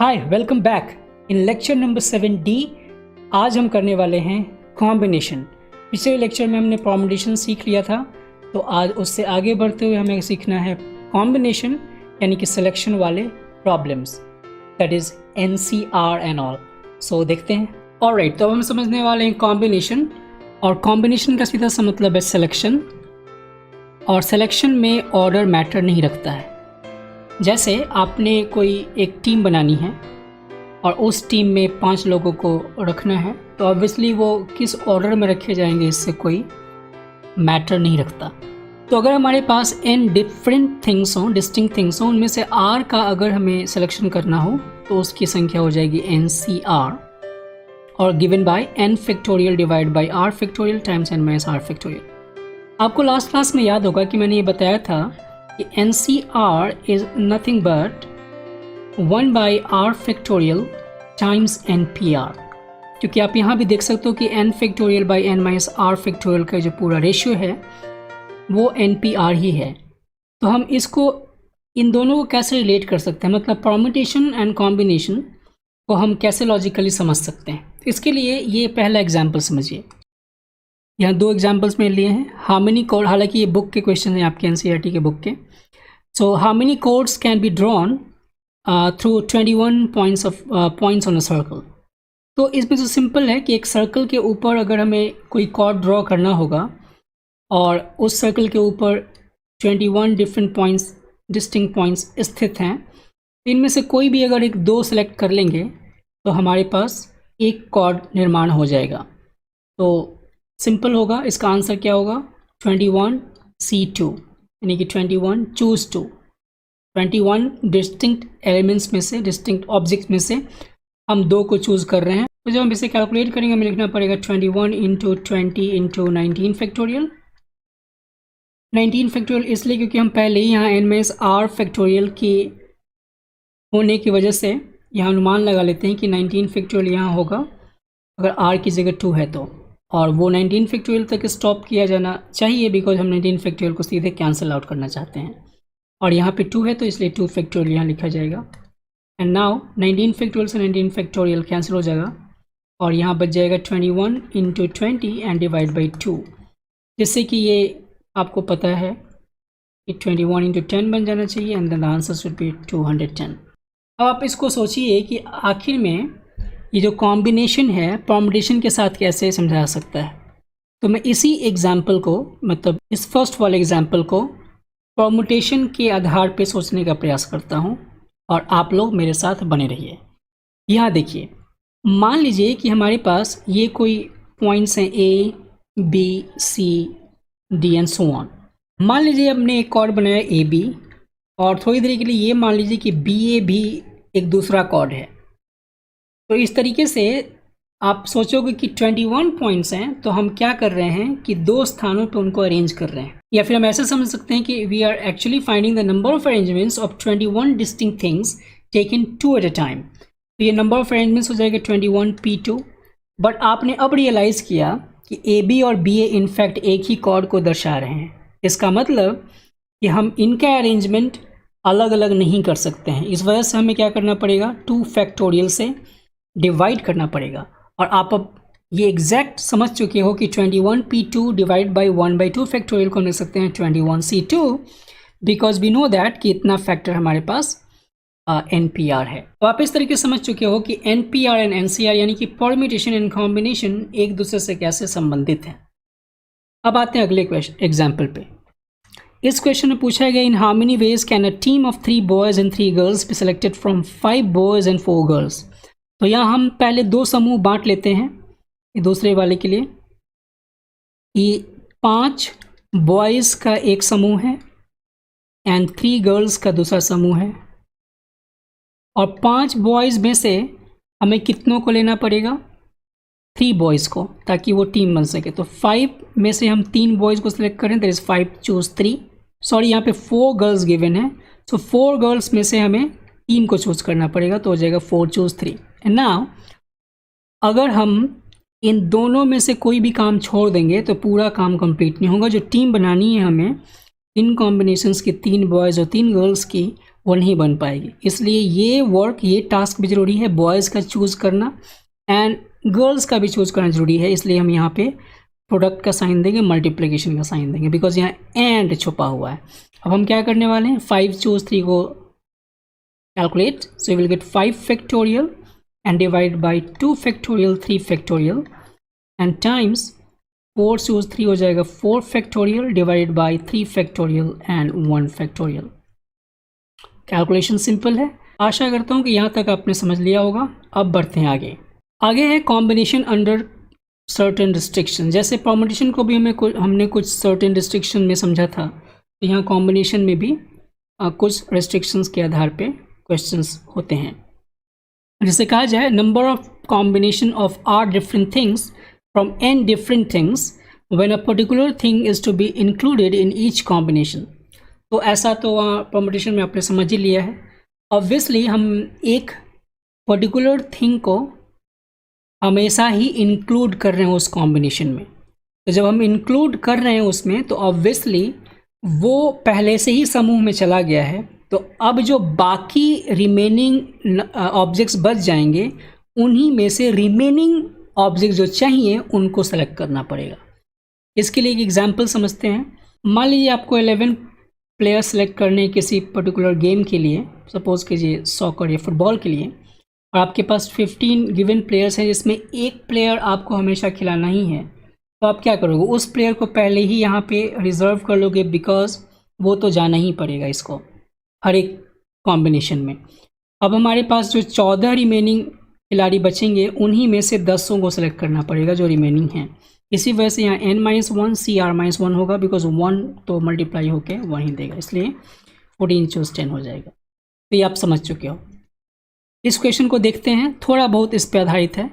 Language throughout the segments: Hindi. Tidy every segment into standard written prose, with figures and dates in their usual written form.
Hi, welcome back in lecture number 7D। आज हम करने वाले हैं कॉम्बिनेशन। पिछले लेक्चर में हमने परम्यूटेशन सीख लिया था, तो आज उससे आगे बढ़ते हुए हमें सीखना है कॉम्बिनेशन यानी कि सिलेक्शन वाले problems, that is NCR and all. So देखते हैं। ऑलराइट, तो हम समझने वाले हैं कॉम्बिनेशन, और कॉम्बिनेशन का सीधा सा मतलब है सिलेक्शन, और सिलेक्शन में ऑर्डर मैटर नहीं रखता है। जैसे आपने कोई एक टीम बनानी है और उस टीम में 5 लोगों को रखना है, तो ऑब्वियसली वो किस ऑर्डर में रखे जाएंगे इससे कोई मैटर नहीं रखता। तो अगर हमारे पास n डिफरेंट थिंग्स हों, डिस्टिंक्ट थिंग्स हों, उनमें से r का अगर हमें सिलेक्शन करना हो तो उसकी संख्या हो जाएगी NCR, और given by n factorial divide by r factorial times n minus r factorial. आपको लास्ट क्लास में याद होगा कि मैंने ये बताया था कि NCR is nothing but 1 by r factorial times NPR, क्योंकि आप यहाँ भी देख सकते हो कि n factorial by n minus r factorial का जो पूरा रेशियो है वो NPR ही है। तो हम इसको इन दोनों को कैसे रिलेट कर सकते हैं, मतलब परम्यूटेशन एंड कॉम्बिनेशन को हम कैसे लॉजिकली समझ सकते हैं। इसके लिए ये पहला एग्जाम्पल समझिए। यहाँ 2 एग्जाम्पल्स में लिए हैं। हाउ मेनी कोड, हालांकि ये बुक के क्वेश्चन हैं आपके NCERT के बुक के। So how many codes can be drawn through 21 points on a circle. तो इसमें तो सिंपल है कि एक सर्कल के ऊपर अगर हमें कोई कॉर्ड ड्रॉ करना होगा और उस सर्कल के ऊपर 21 डिफरेंट पॉइंट्स, डिस्टिंक्ट पॉइंट्स स्थित हैं, इनमें से कोई भी अगर 1-2 सेलेक्ट कर लेंगे तो हमारे पास एक कॉर्ड निर्माण हो जाएगा। तो सिंपल होगा, इसका आंसर क्या होगा 21C2, यानी कि 21 चूज टू। 21 डिस्टिंक्ट एलिमेंट्स में से, डिस्टिंक्ट ऑब्जेक्ट्स में से हम 2 को चूज़ कर रहे हैं। तो जब हम इसे कैलकुलेट करेंगे हमें लिखना पड़ेगा 21 × 20 × 19 फैक्टोरियल। 19 फैक्टोरियल इसलिए क्योंकि हम पहले ही यहाँ n माइनस r फैक्टोरियल की होने की वजह से यहाँ अनुमान लगा लेते हैं कि 19 फैक्टोरियल यहाँ होगा अगर r की जगह 2 है तो, और वो 19 फैक्टोरियल तक स्टॉप किया जाना चाहिए बिकॉज हम 19 फैक्टोरियल को सीधे कैंसिल आउट करना चाहते हैं, और यहाँ पे 2 है तो इसलिए 2 फैक्टोरियल यहाँ लिखा जाएगा। एंड नाउ 19 फैक्टोरियल से 19 फैक्टोरियल कैंसिल हो जाएगा और यहाँ बच जाएगा 21 × 20 एंड डिवाइड बाई 2, जिससे कि ये आपको पता है कि 21 × 10 बन जाना चाहिए and then the answer should be 210। अब आप इसको सोचिए कि आखिर में ये जो कॉम्बिनेशन है परम्यूटेशन के साथ कैसे समझा सकता है। तो मैं इसी एग्जाम्पल को, मतलब इस फर्स्ट वाले एग्जाम्पल को परम्यूटेशन के आधार पे सोचने का प्रयास करता हूँ, और आप लोग मेरे साथ बने रहिए। यहाँ देखिए, मान लीजिए कि हमारे पास ये कोई पॉइंट्स हैं A, B, C, D and so on. मान लीजिए हमने एक कॉर्ड बनाया AB, और थोड़ी देर के लिए ये मान लीजिए कि BA भी एक दूसरा कॉर्ड है। तो इस तरीके से आप सोचोगे कि 21 पॉइंट्स हैं, तो हम क्या कर रहे हैं कि 2 स्थानों पर उनको अरेंज कर रहे हैं। या फिर हम ऐसे समझ सकते हैं कि we are actually finding the number of arrangements of 21 distinct things taken 2 at a time. तो ये नंबर ऑफ अरेंजमेंट्स हो जाएगा 21P2। बट आपने अब रियलाइज़ किया कि AB और BA इनफैक्ट एक ही कॉर्ड को दर्शा रहे हैं। इसका मतलब कि हम इनका अरेंजमेंट अलग अलग नहीं कर सकते हैं। इस वजह से हमें क्या करना पड़ेगा, 2 फैक्टोरियल से डिवाइड करना पड़ेगा। और आप अब ये एग्जैक्ट समझ चुके हो कि 21P2 डिवाइड बाई 1/2 फैक्टोरियल को लिख सकते हैं 21C2, because we know that कि इतना फैक्टर हमारे पास NPR है। तो आप इस तरीके से समझ चुके हो कि NPR एंड NCR यानी कि परम्यूटेशन एंड कॉम्बिनेशन एक दूसरे से कैसे संबंधित हैं। अब आते हैं अगले क्वेश्चन एग्जाम्पल पे। इस क्वेश्चन में पूछा गया, in how many ways can a team of 3 boys and 3 girls be selected from 5 boys and 4 girls. तो यहाँ हम पहले 2 समूह बांट लेते हैं ये दूसरे वाले के लिए। ये 5 बॉयज़ का एक समूह है एंड 3 गर्ल्स का दूसरा समूह है, और 5 बॉयज़ में से हमें कितनों को लेना पड़ेगा, 3 बॉयज़ को, ताकि वो टीम बन सके। तो 5 में से हम 3 बॉयज़ को सिलेक्ट करें, दैट इज़ 5 चूज़ 3। सॉरी, यहाँ पे 4 गर्ल्स गिवन है, सो 4 गर्ल्स में से हमें 3 को चूज़ करना पड़ेगा, तो हो जाएगा 4 चूज़ 3। एंड नाउ अगर हम इन दोनों में से कोई भी काम छोड़ देंगे तो पूरा काम कंप्लीट नहीं होगा। जो टीम बनानी है हमें इन कॉम्बिनेशंस की, 3 बॉयज़ और 3 गर्ल्स की, वो नहीं बन पाएगी। इसलिए ये वर्क, ये टास्क भी ज़रूरी है, बॉयज़ का चूज़ करना एंड गर्ल्स का भी चूज़ करना ज़रूरी है। इसलिए हम यहाँ पे प्रोडक्ट का साइन देंगे, मल्टीप्लिकेशन का साइन देंगे, बिकॉज यहाँ एंड छुपा हुआ है। अब हम क्या करने वाले हैं, 5 चूज़ 3 को calculate, so you will get 5 factorial and divide by 2 factorial 3 factorial and times 4 choose 3 हो जाएगा 4 factorial divide by 3 factorial and 1 factorial. Calculation simple है। आशा करता हूँ कि यहाँ तक आपने समझ लिया होगा। अब बढ़ते हैं आगे। आगे है कॉम्बिनेशन अंडर सर्टेन रिस्ट्रिक्शन। जैसे परमुटेशन को भी हमने कुछ सर्टेन रिस्ट्रिक्शन में समझा था, तो यहाँ कॉम्बिनेशन में भी कुछ रिस्ट्रिक्शंस के आधार पे क्वेश्चंस होते हैं। जैसे कहा जाए number of combination of r different things from n different things when a particular thing is to be included in each combination. तो ऐसा तो वहाँ परमुटेशन में आपने समझ ही लिया है। ऑब्वियसली हम एक पर्टिकुलर थिंग को हमेशा ही इंक्लूड कर रहे हैं उस कॉम्बिनेशन में। तो जब हम इंक्लूड कर रहे हैं उसमें, तो ऑब्वियसली वो पहले से ही समूह में चला गया है। तो अब जो बाकी रिमेनिंग ऑब्जेक्ट्स बच जाएंगे, उन्हीं में से रिमेनिंग ऑब्जेक्ट जो चाहिए उनको सेलेक्ट करना पड़ेगा। इसके लिए एक एग्जांपल समझते हैं। मान लीजिए आपको 11 प्लेयर सेलेक्ट करने किसी पर्टिकुलर गेम के लिए, सपोज़ कीजिए सॉकर या फुटबॉल के लिए, और आपके पास 15 गिवन प्लेयर्स हैं जिसमें एक प्लेयर आपको हमेशा खिलाना ही है। तो आप क्या करोगे, उस प्लेयर को पहले ही यहाँ पे रिजर्व कर लोगे, बिकॉज वो तो जाना ही पड़ेगा इसको हर एक कॉम्बिनेशन में। अब हमारे पास जो 14 रिमेनिंग खिलाड़ी बचेंगे, उन्हीं में से 10 को सेलेक्ट करना पड़ेगा जो रिमेनिंग हैं। इसी वजह से यहाँ n-1 CR-1 होगा, बिकॉज 1 तो मल्टीप्लाई होके 1 ही देगा, इसलिए 14 चूज 10 हो जाएगा। तो ये आप समझ चुके हो। इस क्वेश्चन को देखते हैं, थोड़ा बहुत इस पे आधारित है।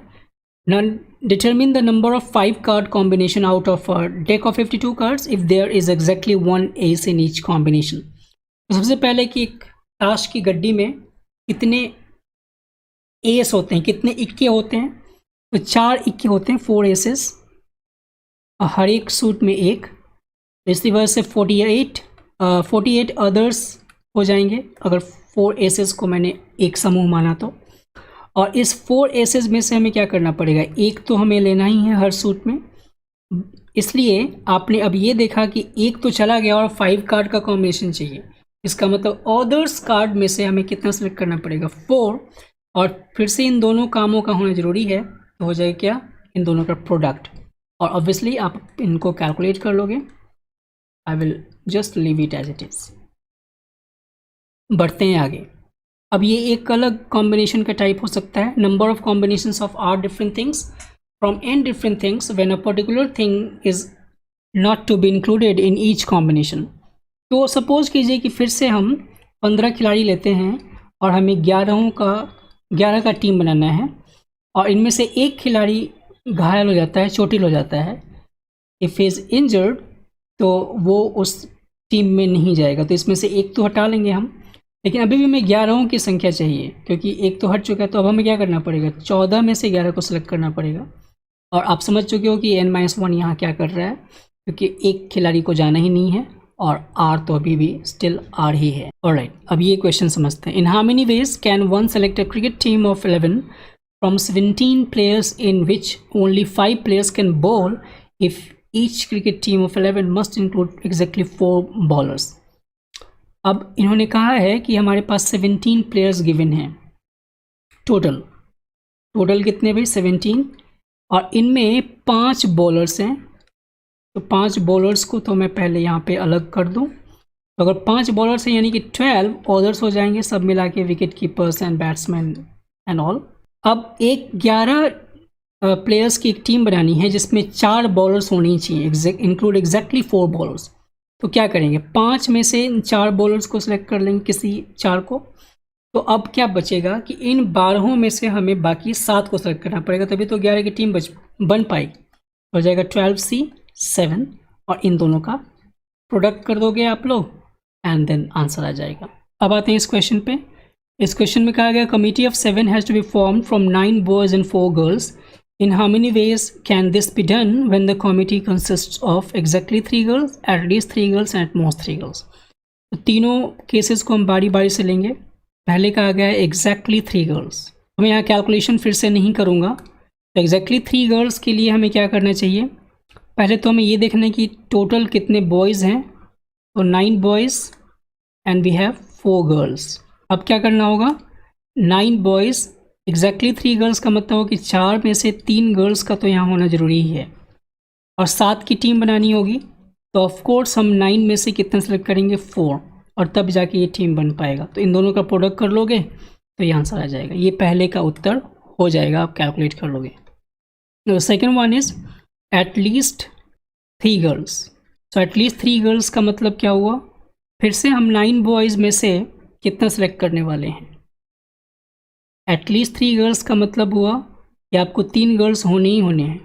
Determine the number of 5 card combination out of a deck of 52 cards if there is exactly 1 ace in each combination. तो सबसे पहले कि एक ताश की गड्डी में कितने एस होते हैं, कितने इक्के होते हैं, तो 4 इक्के होते हैं, 4 एसेस, हर एक सूट में एक। इसी वजह से 48 अदर्स हो जाएंगे अगर 4 एसेस को मैंने एक समूह माना तो। और इस 4 एसेस में से हमें क्या करना पड़ेगा, एक तो हमें लेना ही है हर सूट में। इसलिए आपने अब ये देखा कि एक तो चला गया और 5 कार्ड का कॉम्बिनेशन चाहिए। इसका मतलब अदर्स कार्ड में से हमें कितना सेलेक्ट करना पड़ेगा, 4। और फिर से इन दोनों कामों का होना ज़रूरी है, तो हो जाएगा क्या, इन दोनों का प्रोडक्ट। और ऑब्वियसली आप इनको कैलकुलेट कर लोगे। I will just leave it as it is. बढ़ते हैं आगे। अब ये एक अलग कॉम्बिनेशन का टाइप हो सकता है। Number of combinations of r different things from n different things when a particular thing is not to be included in each combination. तो सपोज कीजिए कि फिर से हम 15 खिलाड़ी लेते हैं और हमें 11 का टीम बनाना है, और इनमें से एक खिलाड़ी घायल हो जाता है, चोटिल हो जाता है, इफ़ इज़ इंजर्ड, तो वो उस टीम में नहीं जाएगा। तो इसमें से एक तो हटा लेंगे हम, लेकिन अभी भी हमें 11 की संख्या चाहिए, क्योंकि एक तो हट चुका है। तो अब हमें क्या करना पड़ेगा, 14 में से 11 को सिलेक्ट करना पड़ेगा। और आप समझ चुके हो कि n-1 यहाँ क्या कर रहा है, क्योंकि एक खिलाड़ी को जाना ही नहीं है, और R तो अभी भी स्टिल R ही है। ऑलराइट, अब ये क्वेश्चन समझते हैं। In how many ways can one select a cricket team of 11 from 17 players in which only 5 players can ball if each cricket team of 11 must include exactly 4 bowlers. अब इन्होंने कहा है कि हमारे पास 17 प्लेयर्स गिवन हैं टोटल कितने भाई, 17, और इनमें 5 बॉलर्स हैं। तो 5 बॉलर्स को तो मैं पहले यहाँ पे अलग कर दूँ। तो अगर 5 बॉलर्स हैं यानी कि 12 ऑर्डर्स हो जाएंगे, सब मिला के wicket keepers and batsman and all. अब एक 11 प्लेयर्स की एक टीम बनानी है जिसमें 4 बॉलर्स होनी चाहिए, इंक्लूड एग्जैक्टली 4 बॉलर्स। तो क्या करेंगे, 5 में से 4 बॉलर्स को सिलेक्ट कर लेंगे, किसी 4 को। तो अब क्या बचेगा कि इन 12 में से हमें बाकी 7 को सेलेक्ट करना पड़ेगा, तभी तो 11 की टीम बन पाएगी। हो जाएगा 12C7, और इन दोनों का प्रोडक्ट कर दोगे आप लोग, एंड देन आंसर आ जाएगा। अब आते हैं इस क्वेश्चन पे। इस क्वेश्चन में कहा गया committee of 7 has to be formed from 9 boys and 4 girls. In how many ways can this be done when the committee consists of exactly 3 girls, at least 3 girls, and at most 3 girls? तो तीनों केसेस को हम बारी बारी से लेंगे। पहले का आ गया है एग्जैक्टली 3 गर्ल्स। मैं यहाँ कैलकुलेशन फिर से नहीं करूँगा। तो एग्जैक्टली 3 गर्ल्स के लिए हमें क्या करना चाहिए, पहले तो हमें ये देखना है कि टोटल कितने बॉयज़ हैं। तो 9 boys and we have 4 girls. अब क्या करना होगा, 9 बॉयज़ एग्जैक्टली 3 गर्ल्स का मतलब हो कि 4 में से 3 गर्ल्स का तो यहाँ होना ज़रूरी ही है, और 7 की टीम बनानी होगी। तो ऑफ कोर्स हम 9 में से कितना सेलेक्ट करेंगे, 4, और तब जाके ये टीम बन पाएगा। तो इन दोनों का प्रोडक्ट कर लोगे तो ये आंसर आ जाएगा। ये पहले का उत्तर हो जाएगा, आप कैलकुलेट कर लोगे। Second one is at least 3 girls. So at least 3 girls का मतलब क्या हुआ, फिर से हम 9 बॉयज़ में से कितना सेलेक्ट करने वाले हैं। एटलीस्ट 3 गर्ल्स का मतलब हुआ कि आपको 3 गर्ल्स होने ही होने हैं।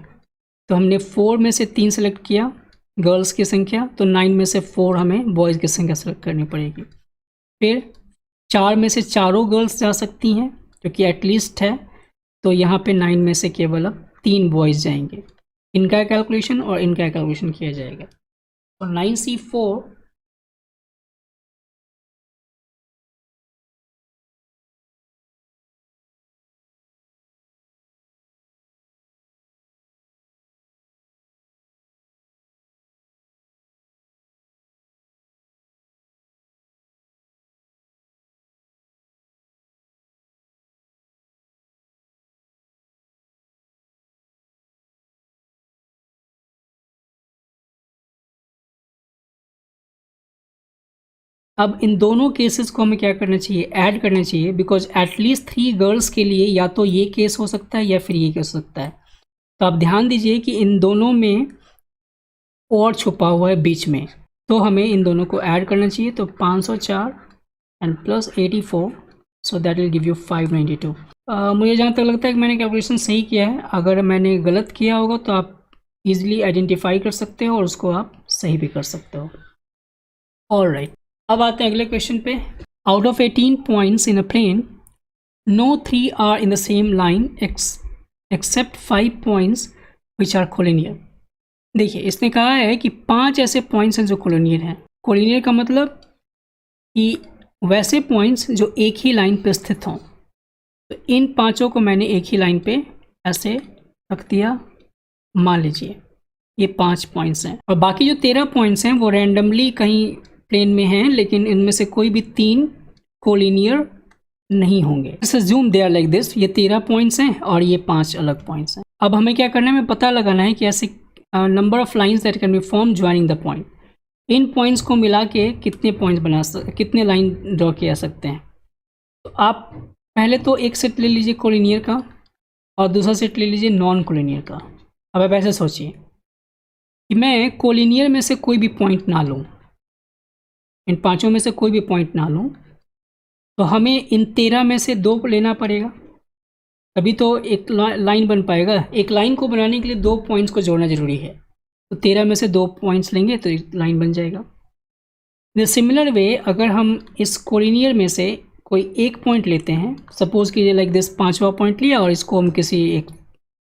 तो हमने 4 में से 3 सेलेक्ट किया गर्ल्स की संख्या, तो 9 में से 4 हमें बॉयज़ की संख्या सेलेक्ट करनी पड़ेगी। फिर 4 में से चारों गर्ल्स जा सकती हैं क्योंकि एटलीस्ट है, तो यहाँ पे 9 में से केवल अब 3 बॉयज़ जाएंगे। इनका कैलकुलेशन और इनका कैलकुलेशन किया जाएगा। तो 9C4 अब इन दोनों केसेस को हमें क्या करना चाहिए, ऐड करना चाहिए, बिकॉज एटलीस्ट 3 गर्ल्स के लिए या तो ये केस हो सकता है या फिर ये केस हो सकता है। तो आप ध्यान दीजिए कि इन दोनों में और छुपा हुआ है बीच में, तो हमें इन दोनों को ऐड करना चाहिए। तो 504 and plus 84, so that will give you 592। मुझे जहाँ तक लगता है कि मैंने कैलकुलेशन सही किया है। अगर मैंने गलत किया होगा तो आप इजीली आइडेंटिफाई कर सकते हो और उसको आप सही भी कर सकते हो। ऑलराइट, अब आते हैं अगले क्वेश्चन पे। Out of 18 points in a plane, no 3 are in the same line except 5 points which are collinear. देखिए, इसने कहा है कि 5 ऐसे पॉइंट्स हैं जो कोलिनियर हैं। कोलिनियर का मतलब कि वैसे पॉइंट्स जो एक ही लाइन पे स्थित हों। तो इन पांचों को मैंने एक ही लाइन पे ऐसे रख दिया। मान लीजिए ये 5 पॉइंट्स हैं, और बाकी जो 13 पॉइंट्स हैं वो रैंडमली कहीं प्लेन में हैं, लेकिन इनमें से कोई भी 3 कोलिनियर नहीं होंगे। Assume they are like this, ये 13 पॉइंट्स हैं और ये 5 अलग पॉइंट्स हैं। अब हमें क्या करना है, हमें पता लगाना है कि ऐसे number of lines that can be form joining the point. In points को मिला के कितने पॉइंट्स कितने लाइन ड्रॉ किया सकते हैं। तो आप पहले तो एक सेट ले लीजिए कोलिनियर का और दूसरा सेट ले लीजिए नॉन कोलिनियर का। अब आप ऐसे सोचिए कि मैं कोलिनियर में से कोई भी पॉइंट ना लूँ, इन पांचों में से कोई भी पॉइंट ना लूँ, तो हमें इन 13 में से 2 लेना पड़ेगा, तभी तो एक लाइन बन पाएगा। एक लाइन को बनाने के लिए 2 पॉइंट्स को जोड़ना जरूरी है। तो 13 में से 2 पॉइंट्स लेंगे तो एक लाइन बन जाएगा। इन सिमिलर वे, अगर हम इस कोलिनियर में से कोई एक पॉइंट लेते हैं, सपोज कीजिए लाइक दिस, 5वां पॉइंट लिया और इसको हम किसी एक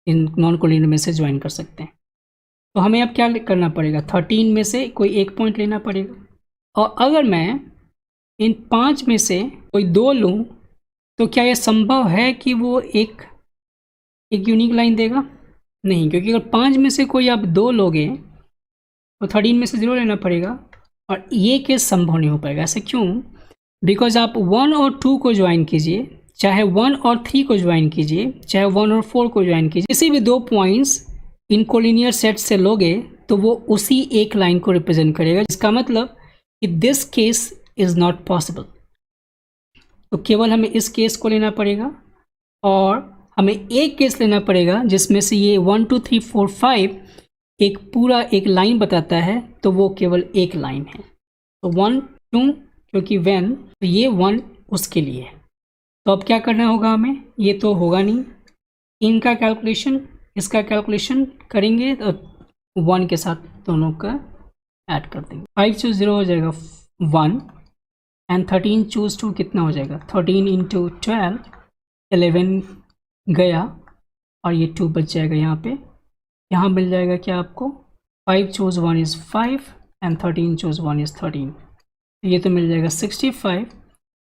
इन नॉन कोलिनियर में से ज्वाइन कर सकते हैं। तो हमें अब क्या करना पड़ेगा, 13 में से कोई एक पॉइंट लेना पड़ेगा। और अगर मैं इन 5 में से कोई 2 लूँ तो क्या यह संभव है कि वो एक यूनिक लाइन देगा? नहीं, क्योंकि अगर 5 में से कोई आप 2 लोगे तो 13 में से 0 लेना पड़ेगा, और ये केस संभव नहीं हो पाएगा। ऐसे क्यों? बिकॉज आप 1 और 2 को ज्वाइन कीजिए, चाहे 1 और 3 को ज्वाइन कीजिए, चाहे 1 और 4 को ज्वाइन कीजिए, किसी भी 2 पॉइंट्स इन कोलिनियर सेट से लोगे तो वो उसी एक लाइन को रिप्रेजेंट करेगा, जिसका मतलब कि this case is not possible. तो केवल हमें इस केस को लेना पड़ेगा, और हमें एक केस लेना पड़ेगा जिसमें से ये 1 2 3 4 5 एक पूरा एक लाइन बताता है, तो वो केवल एक लाइन है। तो 1 2, क्योंकि व्हेन, तो ये 1 उसके लिए है। तो अब क्या करना होगा हमें, ये तो होगा नहीं, इनका कैलकुलेशन इसका कैलकुलेशन करेंगे तो 1 के साथ दोनों का ऐड कर देंगे। 5 चूज 0 हो जाएगा 1, एंड 13 चूज 2 कितना हो जाएगा, 13 इंटू 12, 11 गया और ये 2 बच जाएगा यहाँ पे। यहाँ मिल जाएगा क्या आपको, 5 choose 1 is 5 and 13 choose 1 is 13। ये तो मिल जाएगा 65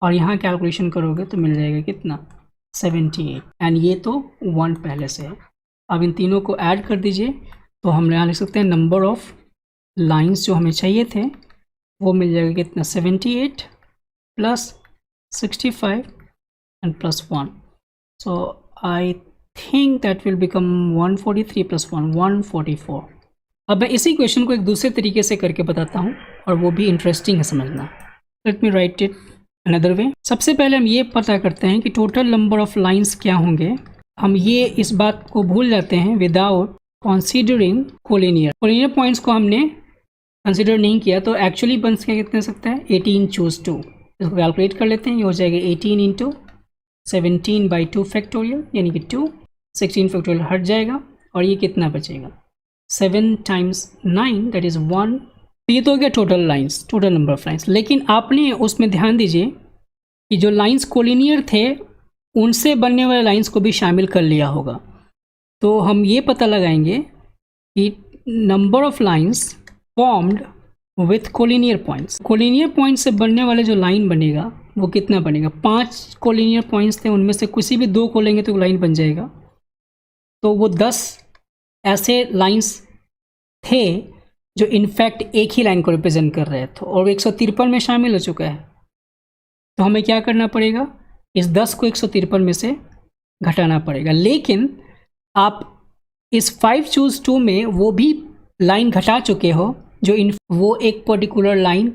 और यहाँ कैलकुलेशन करोगे तो मिल जाएगा कितना 78 एंड ये तो 1 पहले से है। अब इन तीनों को ऐड कर दीजिए तो हम यहाँ लिख सकते हैं नंबर ऑफ लाइंस जो हमें चाहिए थे वो मिल जाएगा कितना 78 plus 65 and plus 1। So I think that will become 143 plus 1 144। अब मैं इसी क्वेश्चन को एक दूसरे तरीके से करके बताता हूँ और वो भी इंटरेस्टिंग है समझना। Let me right it another way. सबसे पहले हम ये पता करते हैं कि टोटल नंबर ऑफ लाइंस क्या होंगे। हम ये इस बात को भूल जाते हैं विदाउट कंसीडरिंग कोलिनियर पॉइंट्स को हमने कंसीडर नहीं किया तो एक्चुअली बन कितने सकता है 18 चूज 2। इसको कैलकुलेट कर लेते हैं। ये हो जाएगा 18 इंटू 17/2 फैक्टोरियल यानी कि 2, 16 फैक्टोरियल हट जाएगा और ये कितना बचेगा 7 टाइम्स 9 दैट इज़ 1। तो ये तो हो गया total lines, total number of lines. लेकिन आपने उसमें ध्यान दीजिए कि जो लाइंस कोलिनियर थे उनसे बनने वाले लाइंस को भी शामिल कर लिया होगा। तो हम ये पता लगाएंगे कि number of lines formed with collinear points. Collinear point से बनने वाले जो लाइन बनेगा वो कितना बनेगा। 5 कोलिनियर पॉइंट्स थे, उनमें से किसी भी 2 को लेंगे तो लाइन बन जाएगा। तो वो 10 ऐसे लाइंस थे जो इनफैक्ट एक ही लाइन को रिप्रेजेंट कर रहे थे और 153 में शामिल हो चुका है। तो हमें क्या करना पड़ेगा, इस 10 को 153 में से घटाना पड़ेगा। लेकिन आप इस 5 चूज 2 में वो भी लाइन घटा चुके हो जो वो एक पर्टिकुलर लाइन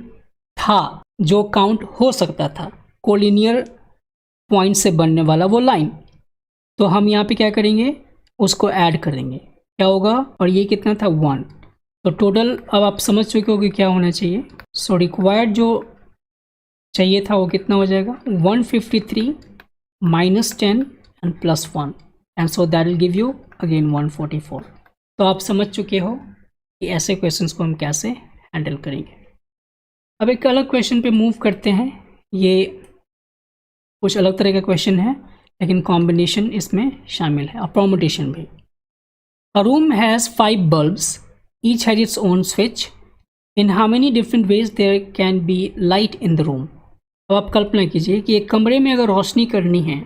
था जो काउंट हो सकता था, कोलिनियर पॉइंट से बनने वाला वो लाइन। तो हम यहाँ पे क्या करेंगे, उसको ऐड कर देंगे, क्या होगा, और ये कितना था 1। तो टोटल अब आप समझ चुके हो कि क्या होना चाहिए। सो रिक्वायर्ड जो चाहिए था वो कितना हो जाएगा 153 minus 10 and plus 1 and so that will give you again 144। तो आप समझ चुके हो कि ऐसे क्वेश्चंस को हम कैसे हैंडल करेंगे। अब एक अलग क्वेश्चन पे मूव करते हैं। ये कुछ अलग तरह का क्वेश्चन है लेकिन कॉम्बिनेशन इसमें शामिल है और परमुटेशन भी। अ room has 5 bulbs, each has its own switch. In how many different ways there can be light in the room? अब आप कल्पना कीजिए कि एक कमरे में अगर रोशनी करनी है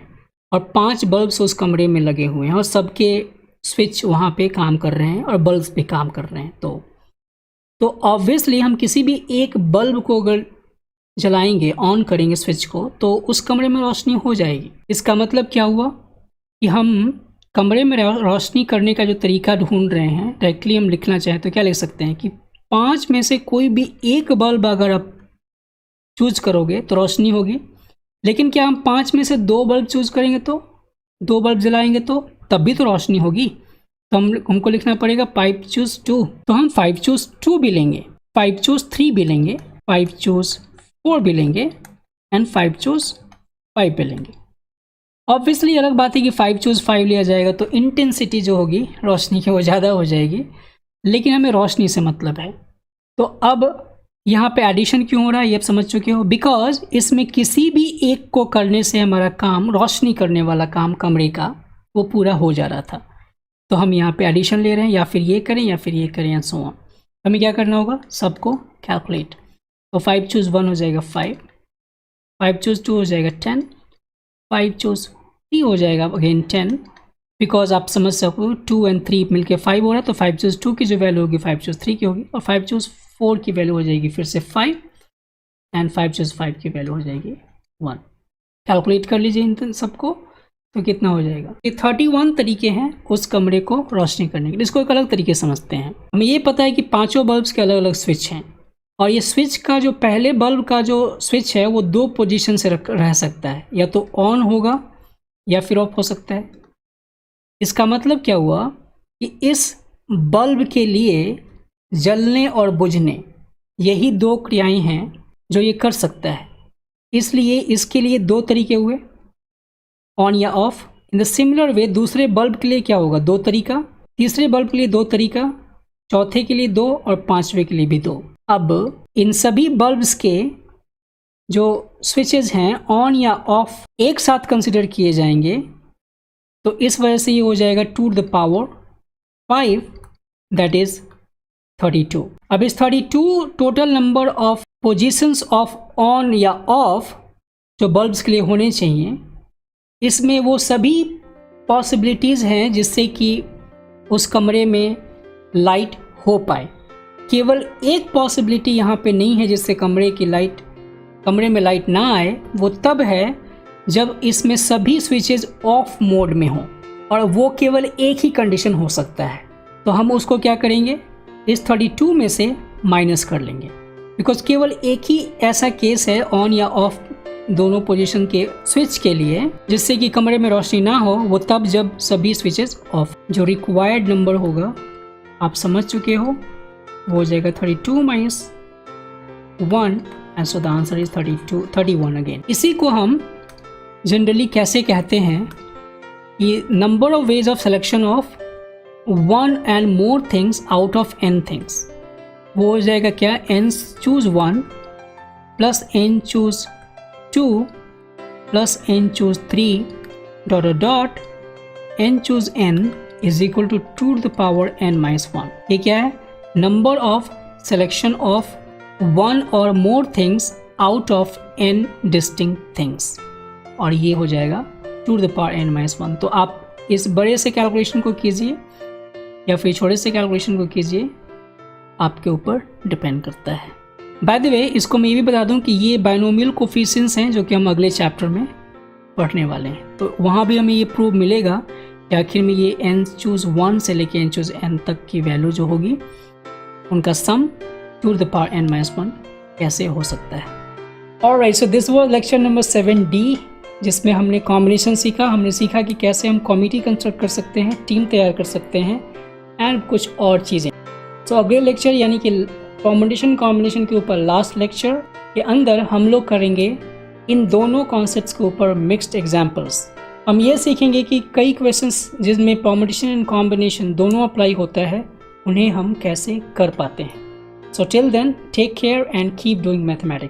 और 5 बल्ब्स उस कमरे में लगे हुए हैं और सबके स्विच वहाँ पे काम कर रहे हैं और बल्ब्स भी काम कर रहे हैं। तो ऑब्वियसली हम किसी भी एक बल्ब को अगर जलाएंगे, ऑन करेंगे स्विच को, तो उस कमरे में रोशनी हो जाएगी। इसका मतलब क्या हुआ कि हम कमरे में रोशनी करने का जो तरीका ढूंढ रहे हैं, डायरेक्टली हम लिखना चाहें तो क्या लिख सकते हैं कि 5 में से कोई भी एक बल्ब अगर आप चूज करोगे तो रोशनी होगी। लेकिन क्या हम 5 में से 2 बल्ब चूज करेंगे तो 2 बल्ब जलाएंगे तो तब भी तो रोशनी होगी। तो हमको लिखना पड़ेगा 5 चूज 2। तो हम 5 चूज 2 भी लेंगे, 5 चूज 3 भी लेंगे, 5 चूज 4 भी लेंगे एंड 5 चूज 5 भी लेंगे। ऑब्वियसली अलग बात है कि 5 चूज 5 लिया जाएगा तो इंटेंसिटी जो होगी रोशनी की वो ज़्यादा हो जाएगी, लेकिन हमें रोशनी से मतलब है। तो अब यहाँ पे एडिशन क्यों हो रहा है ये आप समझ चुके हो। बिकॉज इसमें किसी भी एक को करने से हमारा काम, रोशनी करने वाला काम कमरे का, वो पूरा हो जा रहा था। तो हम यहाँ पे एडिशन ले रहे हैं, या फिर ये करें या फिर ये करें एंड सो ऑन। हमें क्या करना होगा, सबको कैलकुलेट। तो 5 चूज 1 हो जाएगा 5, 5 चूज 2 हो जाएगा 10, 5 चूज 3 हो जाएगा अगेन 10। बिकॉज आप समझ सको 2 और 3 मिलके 5 हो रहा है, तो 5 चूज 2 की जो वैल्यू होगी 5 चूज 3 की होगी, और 5 चूज 4 की वैल्यू हो जाएगी फिर से 5 एंड 5 चूज 5 की वैल्यू हो जाएगी 1। कैलकुलेट कर लीजिए इन सबको तो कितना हो जाएगा। ये 31 तरीके हैं उस कमरे को रोशनी करने के। इसको एक अलग तरीके समझते हैं। हमें ये पता है कि 5 बल्ब्स के अलग अलग स्विच हैं और ये स्विच का जो पहले बल्ब का जो स्विच है वो 2 पोजीशन से रह सकता है, या तो ऑन होगा या फिर ऑफ हो सकता है। इसका मतलब क्या हुआ कि इस बल्ब के लिए जलने और बुझने, यही 2 क्रियाएं हैं जो ये कर सकता है। इसलिए इसके लिए 2 तरीके हुए, ऑन या of. In the similar way दूसरे बल्ब के लिए क्या होगा, 2 तरीका, तीसरे बल्ब के लिए 2 तरीका, चौथे के लिए 2 और 5वें के लिए भी 2। अब इन सभी बल्ब्स के जो स्विचेस हैं ऑन या ऑफ एक साथ कंसिडर किए जाएंगे, तो इस वजह से ये हो जाएगा 2 to the power 5 that is 32। अब इस 32 total number of positions of on या ऑफ जो बल्ब्स के लिए होने चाहिए, इसमें वो सभी पॉसिबिलिटीज़ हैं जिससे कि उस कमरे में लाइट हो पाए। केवल एक पॉसिबिलिटी यहाँ पे नहीं है जिससे कमरे में लाइट ना आए, वो तब है जब इसमें सभी स्विचेस ऑफ मोड में हों, और वो केवल एक ही कंडीशन हो सकता है। तो हम उसको क्या करेंगे, इस 32 में से माइनस कर लेंगे, बिकॉज केवल एक ही ऐसा केस है ऑन या ऑफ दोनों पोजीशन के स्विच के लिए जिससे कि कमरे में रोशनी ना हो, वो तब जब सभी स्विचेस ऑफ। जो रिक्वायर्ड नंबर होगा आप समझ चुके हो, वो हो जाएगा 32 minus 1, and so the answer is 31 again. इसी को हम जनरली कैसे कहते हैं कि number of ways of selection of 1 and more things out of n things. वो हो जाएगा क्या, n choose 1 plus n choose 2 plus n choose 3 dot dot n choose n is equal to 2 to the power n minus 1। ये क्या है, नंबर ऑफ सिलेक्शन ऑफ 1 और more things out of n distinct things, और ये हो जाएगा 2 to the power n minus 1। तो आप इस बड़े से कैलकुलेशन को कीजिए या फिर छोटे से कैलकुलेशन को कीजिए, आपके ऊपर डिपेंड करता है। बाय द वे, इसको मैं ये भी बता दूं कि ये बाइनोमियल कोफिशिएंट्स हैं जो कि हम अगले चैप्टर में पढ़ने वाले हैं, तो वहाँ भी हमें ये प्रूव मिलेगा कि आखिर में ये n चूज 1 से लेके n चूज n तक की वैल्यू जो होगी उनका सम 2 to the power n minus 1 कैसे हो सकता है। Alright, so this was lecture number 7D, जिसमें हमने कॉम्बिनेशन सीखा। हमने सीखा कि कैसे हम कमिटी कंस्ट्रक्ट कर सकते हैं, टीम तैयार कर सकते हैं, एंड कुछ और चीज़ें। सो अगले लेक्चर यानी कि परम्यूटेशन कॉम्बिनेशन के ऊपर लास्ट लेक्चर के अंदर हम लोग करेंगे इन दोनों कॉन्सेप्ट्स के ऊपर मिक्स्ड एग्जाम्पल्स। हम ये सीखेंगे कि कई क्वेश्चंस जिसमें परम्यूटेशन एंड कॉम्बिनेशन दोनों अप्लाई होता है, उन्हें हम कैसे कर पाते हैं। So till then, take care and keep doing mathematics.